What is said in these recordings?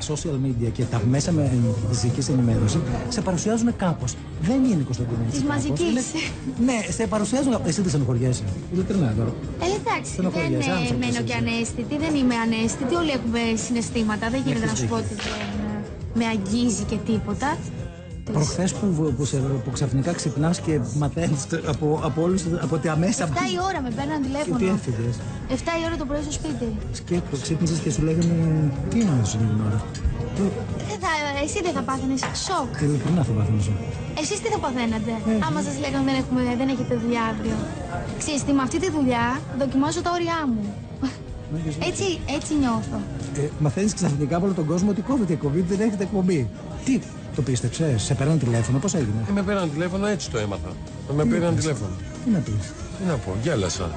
social media και τα μέσα μαζικής ενημέρωσης σε παρουσιάζουν κάπως. Δεν είναι, Κωνσταντίνα. Της μαζικής. Ναι, σε παρουσιάζουν. Εσύ δεν στενοχωριέσαι. Ειλικρινά τώρα. Εντάξει, δεν μένω και αναίσθητη, δεν είμαι αναίσθητη. Όλοι έχουμε συναισθήματα. Δεν γίνεται να σου πω ότι δεν με αγγίζει και τίποτα. Προχθές που ξαφνικά ξυπνάς και μαθαίνεις από τη αμέσα. 7 η ώρα με παίρναν τηλέφωνο. Τι έφυγες? 7 η ώρα το πρωί στο σπίτι. Σκέτο, ξύπνησες και σου λέγανε τι είναι αυτή την ώρα. Εσύ δεν θα πάθαινες σοκ. Ειλικρινά θα πάθαινες σοκ. Εσείς τι θα παθαίνατε, άμα σας λέγανε δεν έχετε δουλειά αύριο. Ξέρεις τι, με αυτή τη δουλειά δοκιμάζω τα όρια μου. Έτσι νιώθω. Μαθαίνεις ξαφνικά από όλο τον κόσμο ότι κόβεται η εκπομπή, δεν έχετε εκπομπή. Τι το πίστεψες, σε παίρνουν τηλέφωνο, πώς έγινε? Με πήραν τηλέφωνο, έτσι το έμαθα. Με πήραν τηλέφωνο. Τι να πεις? Τι να πω, γέλασα.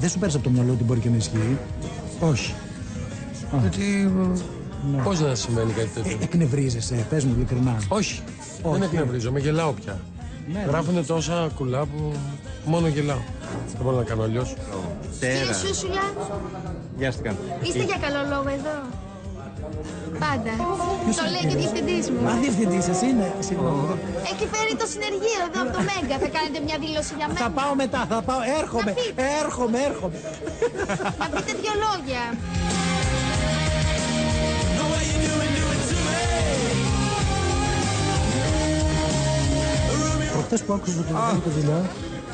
Δεν σου πέρασε από το μυαλό ότι μπορεί και να ισχύει? Όχι. Γιατί. Πώς να σημαίνει κάτι τέτοιο? Εκνευρίζεσαι, πες μου ειλικρινά. Όχι. Δεν εκνευρίζομαι, γελάω πια. Γράφουνε τόσα κουλά που μόνο γελάω. Δεν μπορώ να κάνω αλλιώς. Κύριε Σούσουλα, Γεια σας, είστε για καλό λόγο εδώ? Πάντα. Το λέει και ο διευθυντής μου. Μα διευθυντής σας είναι? Έχει φέρει το συνεργείο εδώ από το Μέγκα. Θα κάνετε μια δήλωση για μένα? Θα πάω μετά, θα πάω. Έρχομαι. Να πείτε 2 λόγια. Προχτές που άκουσα τη δουλειά,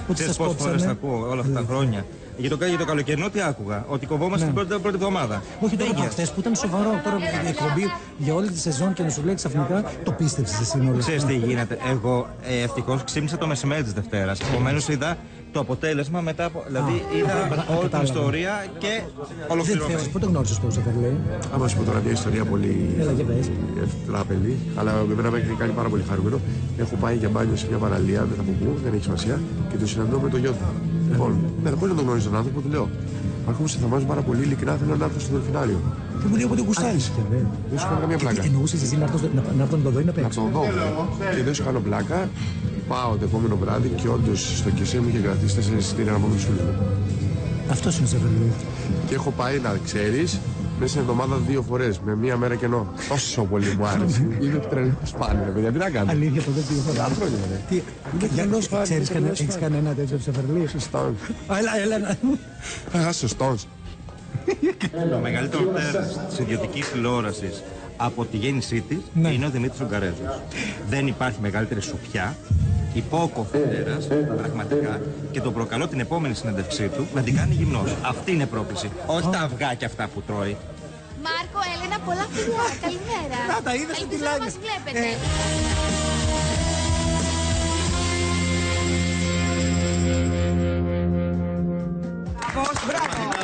ότι σας πόσες φορές κόψανε. ακούω όλα αυτά τα χρόνια. Για το καλοκαιρινό τι άκουγα? Ότι κοβόμαστε την πρώτη εβδομάδα. Όχι, τώρα προχτές που ήταν σοβαρό. Τώρα η εκπομπή για όλη τη σεζόν και να σου λέει ξαφνικά το πίστεψες εσύ όλα. Ξέρεις τι γίνεται? Εγώ ευτυχώς ξύπνησα το μεσημέρι της Δευτέρας. Επομένως είδα το αποτέλεσμα μετά από. Δηλαδή είδα όλη την ιστορία και ολοκληρωμένη. Πού το γνώρισες το Σεφερλή? Άμα σου πω τώρα μια ιστορία πολύ τράπελη, αλλά εμένα με έχει κάνει πάρα πολύ χαρούμενο. Έχω πάει για μπάνιο σε μια παραλία, δεν θα πω πού, δεν έχει σημασία, και το συναντώ με το γιο του. Λοιπόν, πώς να τον γνωρίζω τον άνθρωπο, του λέω. Άρχομαι σε θαυμάζω πάρα πολύ, ειλικρινά θέλω να έρθω στο δελφινάριο. Και μου λέει ότι γουστάρεις. Δεν σου κάνω καμία πλάκα. Εννοούσες εσύ να έρθω να τον δω ή να παίξω? Να τον δω. Και δεν σου κάνω πλάκα. Πάω το επόμενο βράδυ και όντως στο κεσέ μου είχε κρατήσει 4 εισιτήρια από τους φίλους μου. Αυτός είναι Σεφερλή. Και έχω πάει, να ξέρεις, μέσα στην εβδομάδα 2 φορές, με 1 μέρα κενό. Τόσο πολύ μου άρεσε. Είναι τρελό σπάνιο, ρε παιδιά, τι να κάνω. Αλήθεια, το δεύτερο φορά. Χρόνια, ρε. Ξέρεις, έχεις κανένα τέτοιο Σεφερλή? Σωστός. Έλα. Σωστός. Το μεγαλύτερο τέρας της ιδιωτικής τηλεόρασης από τη γέννησή της είναι ο Δημήτρης Ουγγαρέζος. Δεν υπάρχει μεγαλύτερη σουπιά, υπόκοφη τέρας, πραγματικά, και τον προκαλώ την επόμενη συνέντευξή του να την κάνει γυμνός. Αυτή είναι πρόκληση. Όχι τα αυγά και αυτά που τρώει. Μάρκο, Έλενα, πολλά φιλιά. Καλημέρα. Να τα είδες στη Ελπίζω να μας βλέπετε.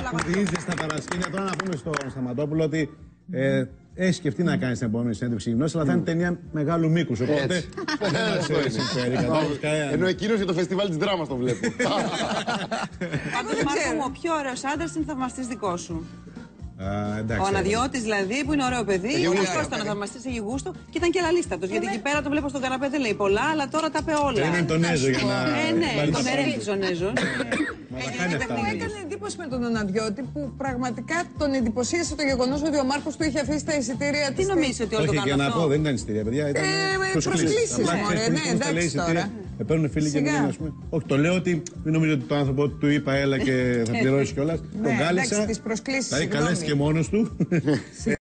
Σπουδίζεις στα παρασκήνια. Τώρα να πούμε στον Σταματόπουλο ότι έχει σκεφτεί να κάνει την επόμενη συνέντευξη γυμνός, αλλά θα είναι ταινία μεγάλου μήκους. Οπότε δεν μας συμφέρει. Ενώ εκείνος για το φεστιβάλ της δράμας το βλέπω. Πάντως, Μάρκο, ο πιο ωραίος άντρας είναι θαυμαστής δικό σου. Εντάξει, Ο Αναδιώτης δηλαδή, που είναι ωραίο παιδί, ο γούστος ήταν ο θαυμαστής, έχει γούστο και ήταν και λαλίστατος. Γιατί εκεί πέρα το βλέπω στον καναπέ, δεν λέει πολλά, αλλά τώρα τα είπε όλα. Είναι τον Έζο για να. Ναι, τον ερέθης ο Νέζος. Μου έκανε εντύπωση με τον Αναδιώτη που πραγματικά τον εντυπωσίασε το γεγονός ότι ο Μάρκος του είχε αφήσει τα εισιτήρια. Τι νομίζεις ότι όλο το Όχι, για κάνω να αυτό? πω, δεν ήταν εισιτήρια, παιδιά. Ήταν προσκλήσεις, μωρέ, ναι, εντάξει τώρα. Παίρνουν φίλοι και μιλάνε, ας πούμε. Όχι, το λέω ότι μην νομίζω ότι το άνθρωπο του είπα έλα και θα πληρώσει κιόλας. Τον κάλεσα. τις προσκλήσεις, Δηλαδή καλέσει και μόνος του.